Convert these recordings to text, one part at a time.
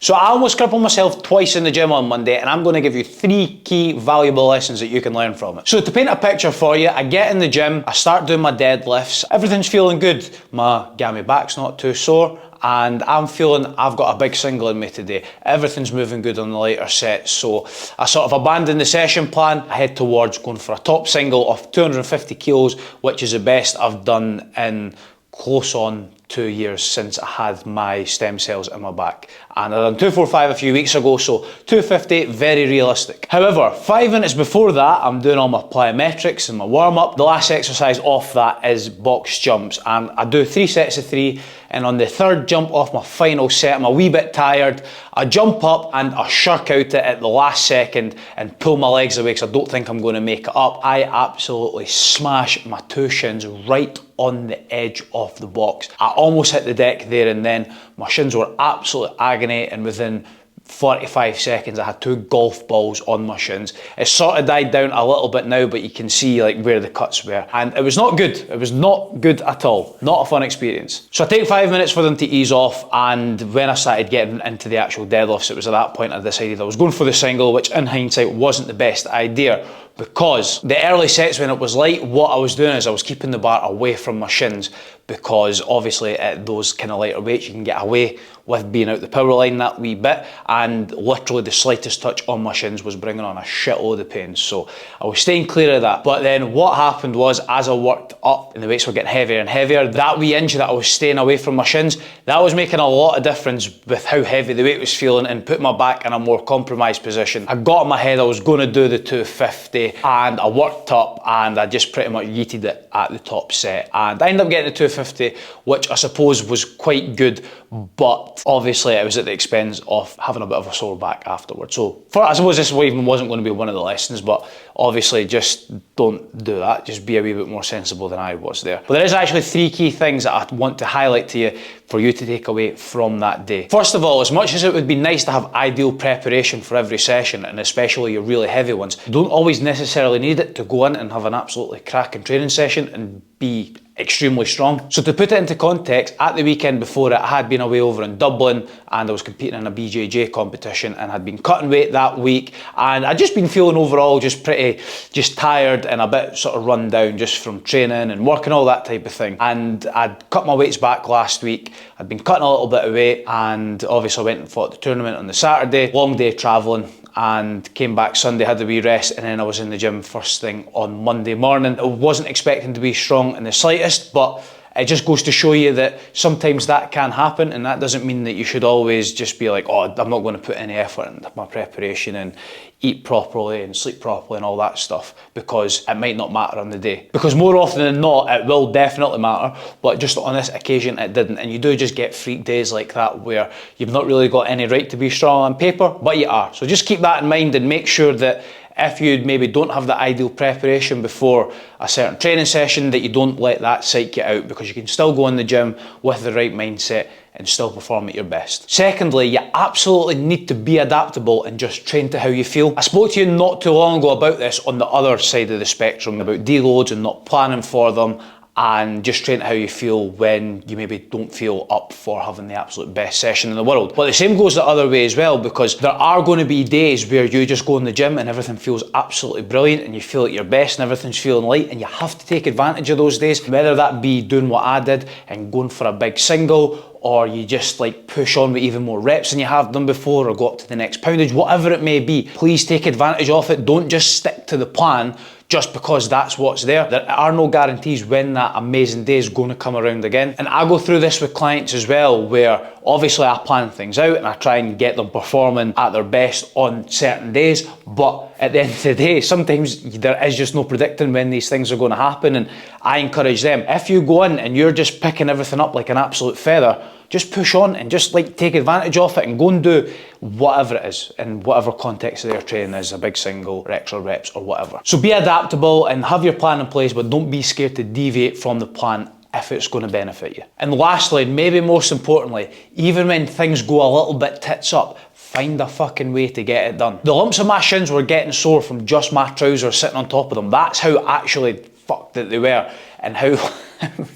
So I almost crippled myself twice in the gym on Monday, and I'm going to give you 3 key valuable lessons that you can learn from it. So to paint a picture for you, I get in the gym, I start doing my deadlifts, everything's feeling good. My gammy back's not too sore, and I'm feeling I've got a big single in me today. Everything's moving good on the lighter sets, so I sort of abandon the session plan. I head towards going for a top single of 250 kilos, which is the best I've done in close on 2 years since I had my stem cells in my back. And I done 245 a few weeks ago, so 250, very realistic. However, 5 minutes before that, I'm doing all my plyometrics and my warm-up. The last exercise off that is box jumps, and I do 3 sets of 3, and on the 3rd jump off my final set, I'm a wee bit tired. I jump up and I shirk out it at the last second and pull my legs away because I don't think I'm going to make it up. I absolutely smash my 2 shins right on the edge of the box. I almost hit the deck there and then. My shins were absolute agony, and within 45 seconds I had 2 golf balls on my shins. It sort of died down a little bit now, but you can see like where the cuts were, and it was not good. It was not good at all. Not a fun experience. So I take 5 minutes for them to ease off, and when I started getting into the actual deadlifts, it was at that point I decided I was going for the single, which in hindsight wasn't the best idea, because the early sets when it was light, what I was doing is I was keeping the bar away from my shins, because obviously at those kind of lighter weights you can get away with being out the power line that wee bit, and literally the slightest touch on my shins was bringing on a shitload of pain, so I was staying clear of that. But then what happened was, as I worked up and the weights were getting heavier and heavier, that wee inch that I was staying away from my shins, that was making a lot of difference with how heavy the weight was feeling and put my back in a more compromised position. I got in my head I was going to do the 250, and I worked up and I just pretty much yeeted it at the top set, and I ended up getting the 250, which I suppose was quite good, but obviously it was at the expense of having a bit of a sore back afterwards. So I suppose this even wasn't going to be one of the lessons, but obviously just don't do that. Just be a wee bit more sensible than I was there. But there is actually 3 key things that I want to highlight to you for you to take away from that day. First of all, as much as it would be nice to have ideal preparation for every session, and especially your really heavy ones, you don't always necessarily need it to go in and have an absolutely cracking training session and be extremely strong. So to put it into context, at the weekend before it, I had been away over in Dublin and I was competing in a BJJ competition and had been cutting weight that week, and I'd just been feeling overall just tired and a bit sort of run down just from training and working, all that type of thing. And I'd cut my weights back last week. I'd been cutting a little bit of weight, and obviously I went and fought the tournament on the Saturday, long day travelling, and came back Sunday, had a wee rest, and then I was in the gym first thing on Monday morning. I wasn't expecting to be strong in the slightest, but it just goes to show you that sometimes that can happen, and that doesn't mean that you should always just be like, oh, I'm not going to put any effort into my preparation and eat properly and sleep properly and all that stuff, because it might not matter on the day. Because more often than not, it will definitely matter, but just on this occasion it didn't. And you do just get freak days like that where you've not really got any right to be strong on paper, but you are. So just keep that in mind and make sure that if you maybe don't have the ideal preparation before a certain training session, that you don't let that psych you out, because you can still go in the gym with the right mindset and still perform at your best. Secondly, you absolutely need to be adaptable and just train to how you feel. I spoke to you not too long ago about this on the other side of the spectrum, about deloads and not planning for them, and just train to how you feel when you maybe don't feel up for having the absolute best session in the world. But the same goes the other way as well, because there are going to be days where you just go in the gym and everything feels absolutely brilliant and you feel at your best and everything's feeling light, and you have to take advantage of those days, whether that be doing what I did and going for a big single, or you just like push on with even more reps than you have done before, or go up to the next poundage, whatever it may be. Please take advantage of it. Don't just stick to the plan just because that's what's there. There are no guarantees when that amazing day is going to come around again. And I go through this with clients as well, where obviously I plan things out and I try and get them performing at their best on certain days, but at the end of the day, sometimes there is just no predicting when these things are going to happen. And I encourage them, if you go in and you're just picking everything up like an absolute feather, just push on and just like take advantage of it and go and do whatever it is in whatever context of their training is, a big single or extra reps or whatever. So be adaptable and have your plan in place, but don't be scared to deviate from the plan if it's going to benefit you. And lastly, and maybe most importantly, even when things go a little bit tits up, find a fucking way to get it done. The lumps of my shins were getting sore from just my trousers sitting on top of them. That's how actually fucked that they were and how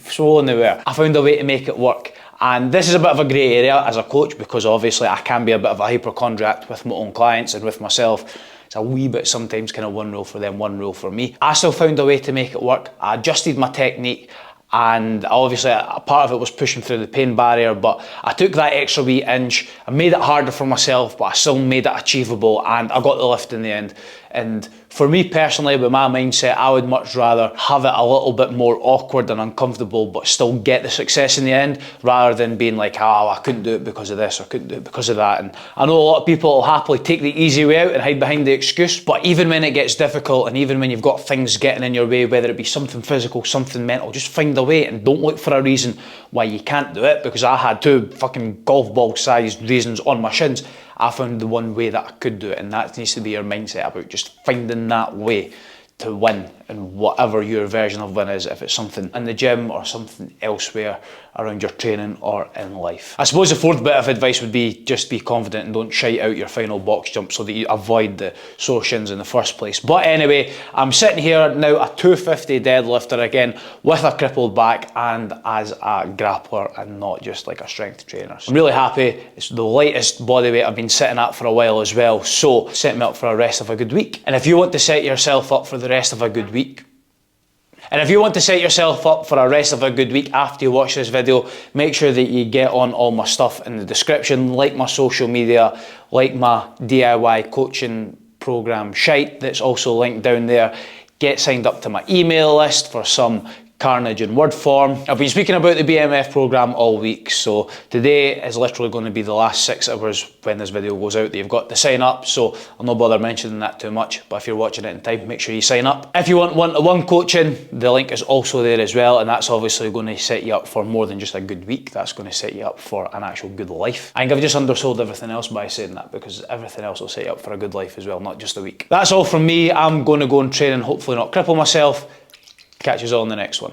swollen they were. I found a way to make it work. And this is a bit of a grey area as a coach, because obviously I can be a bit of a hypochondriac with my own clients and with myself. It's a wee bit sometimes kind of one rule for them, one rule for me. I still found a way to make it work. I adjusted my technique, and obviously a part of it was pushing through the pain barrier, but I took that extra wee inch. I made it harder for myself, but I still made it achievable, and I got the lift in the end. And for me personally, with my mindset, I would much rather have it a little bit more awkward and uncomfortable, but still get the success in the end, rather than being like, oh, I couldn't do it because of this, or couldn't do it because of that. And I know a lot of people will happily take the easy way out and hide behind the excuse, but even when it gets difficult, and even when you've got things getting in your way, whether it be something physical, something mental, just find a way and don't look for a reason why you can't do it, because I had 2 fucking golf ball sized reasons on my shins. I found the one way that I could do it, and that needs to be your mindset about just finding that way to win, and whatever your version of win is, if it's something in the gym or something elsewhere around your training or in life. I suppose the 4th bit of advice would be just be confident and don't shite out your final box jump so that you avoid the sore shins in the first place. But anyway, I'm sitting here now, a 250 deadlifter again, with a crippled back and as a grappler and not just like a strength trainer. So I'm really happy. It's the lightest body weight I've been sitting at for a while as well, so set me up for the rest of a good week. And if you want to set yourself up for the rest of a good week, after you watch this video, make sure that you get on all my stuff in the description, like my social media, like my DIY coaching program shite that's also linked down there. Get signed up to my email list for some carnage in word form. I've been speaking about the BMF program all week, so today is literally going to be the last 6 hours when this video goes out that you've got to sign up, so I'll not bother mentioning that too much, but if you're watching it in time, make sure you sign up. If you want one-to-one coaching, the link is also there as well, and that's obviously going to set you up for more than just a good week. That's going to set you up for an actual good life. I think I've just undersold everything else by saying that, because everything else will set you up for a good life as well, not just a week. That's all from me. I'm going to go and train and hopefully not cripple myself. Catch you all in the next one.